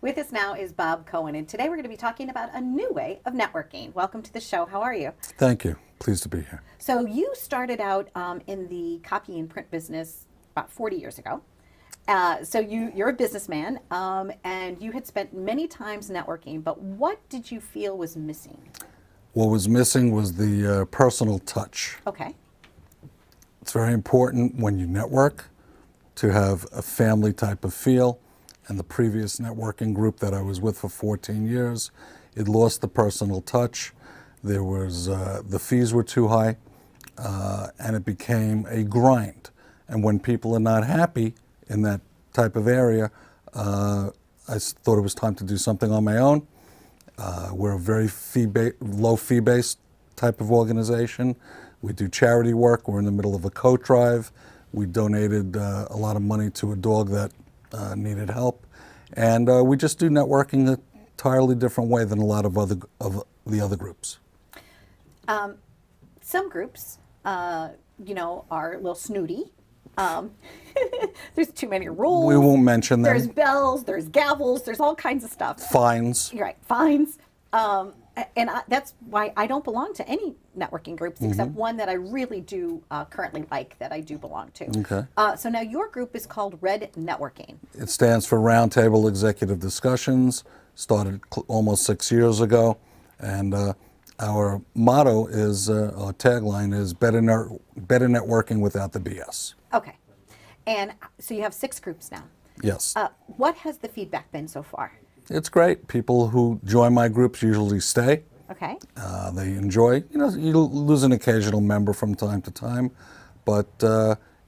With us now is Bob Cohen, and today we're going to be talking about a new way of networking. Welcome to the show. How are you? Thank you. Pleased to be here. So you started out in the copy and print business about 40 years ago. So you're a businessman, and you had spent many times networking, but what did you feel was missing? What was missing was the personal touch. Okay. It's very important when you network to have a family type of feel. And the previous networking group that I was with for 14 years, it lost the personal touch. There was, the fees were too high, and it became a grind. And when people are not happy in that type of area, I thought it was time to do something on my own. We're a very low fee-based type of organization. We do charity work. We're in the middle of a coat drive. We donated a lot of money to a dog that needed help. And we just do networking an entirely different way than a lot of the other groups. Some groups, you know, are a little snooty. There's too many rules. We won't mention them. There's bells, there's gavels, there's all kinds of stuff. Fines. You're right, fines. And that's why I don't belong to any networking groups except one that I really do currently like, that I do belong to. Okay. So now your group is called Red Networking. It stands for Roundtable Executive Discussions. Started almost 6 years ago, and our motto is, our tagline is better networking without the BS. Okay. And so you have 6 groups now. Yes. What has the feedback been so far? It's great. People who join my groups usually stay. Okay. They enjoy. You know, you lose an occasional member from time to time, but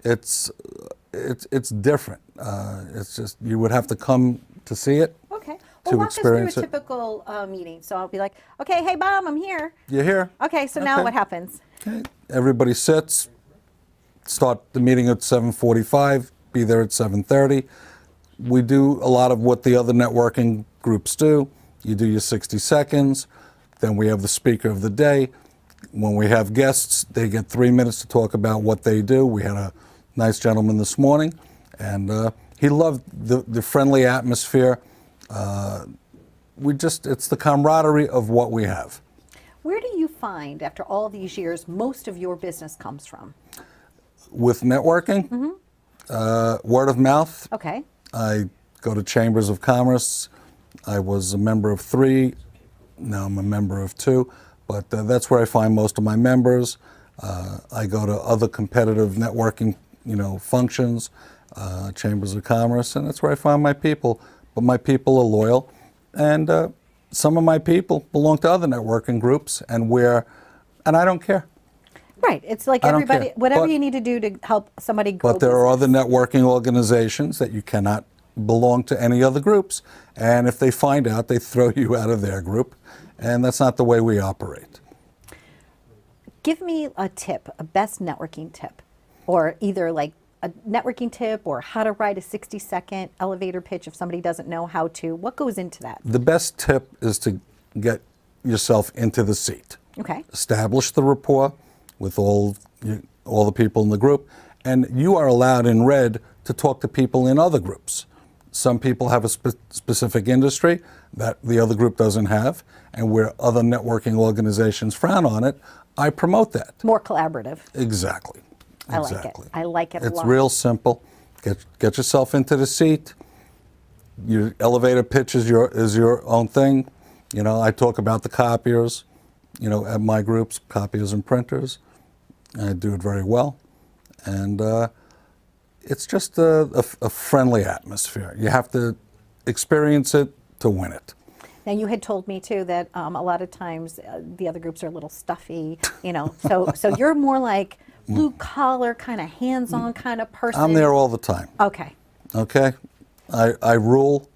it's different. It's just, you would have to come to see it. Okay. To Well, walk us through a experience it. typical meeting. So I'll be like, okay, hey, Bob, I'm here. You're here. Okay, so now what happens? Okay. Everybody sits. Start the meeting at 7:45. Be there at 7:30. We do a lot of what the other networking groups do. You do your 60 seconds. Then we have the speaker of the day. When we have guests, they get 3 minutes to talk about what they do. We had a nice gentleman this morning, and he loved the friendly atmosphere. It's the camaraderie of what we have. Where do you find, after all these years, most of your business comes from? With networking, word of mouth. Okay. I go to chambers of commerce. I was a member of 3. Now I'm a member of 2. But that's where I find most of my members. I go to other competitive networking, functions, chambers of commerce, and that's where I find my people. But my people are loyal, and some of my people belong to other networking groups, and I don't care. Right. It's like everybody, whatever you need to do to help somebody grow. But there are other networking organizations that you cannot belong to any other groups. And if they find out, they throw you out of their group. And that's not the way we operate. Give me a tip, a best networking tip, or either like a networking tip or how to write a 60-second elevator pitch if somebody doesn't know how to. What goes into that? The best tip is to get yourself into the seat. Okay. Establish the rapport with all the people in the group, and you are allowed in Red to talk to people in other groups. Some people have a specific industry that the other group doesn't have, and where other networking organizations frown on it, I promote that. More collaborative. Exactly. I like it. I like it a lot. It's real simple. Get yourself into the seat. Your elevator pitch is your own thing. I talk about the copiers, at my groups, copiers and printers. I do it very well. And it's just a friendly atmosphere. You have to experience it to win it. Now, you had told me, too, that a lot of times the other groups are a little stuffy, So you're more like blue-collar, kind of hands-on kind of person. I'm there all the time. Okay. Okay? I rule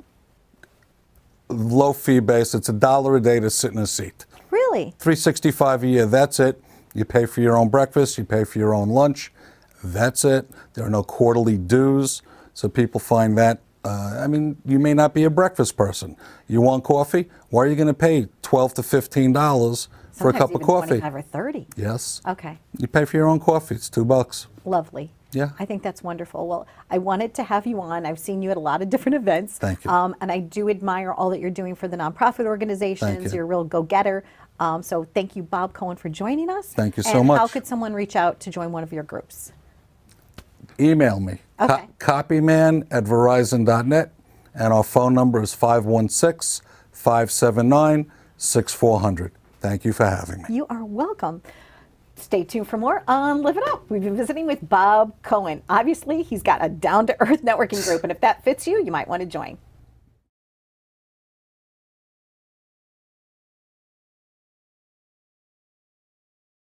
low fee base. It's $1 a day to sit in a seat. Really? $365 a year, that's it. You pay for your own breakfast, you pay for your own lunch, that's it. There are no quarterly dues, so people find that, you may not be a breakfast person. You want coffee? Why are you going to pay $12 to $15 for a cup of coffee? Sometimes even $25 or $30. Yes. Okay. You pay for your own coffee, it's $2. Lovely. Yeah. I think that's wonderful. Well, I wanted to have you on. I've seen you at a lot of different events. Thank you. And I do admire all that you're doing for the nonprofit organizations. Thank you. You're a real go-getter. So thank you, Bob Cohen, for joining us. Thank you so and much. How could someone reach out to join one of your groups? Email me, Okay. copyman@verizon.net, and our phone number is 516-579-6400. Thank you for having me. You are welcome. Stay tuned for more on Live It Up. We've been visiting with Bob Cohen. Obviously, he's got a down-to-earth networking group, and if that fits you, you might want to join.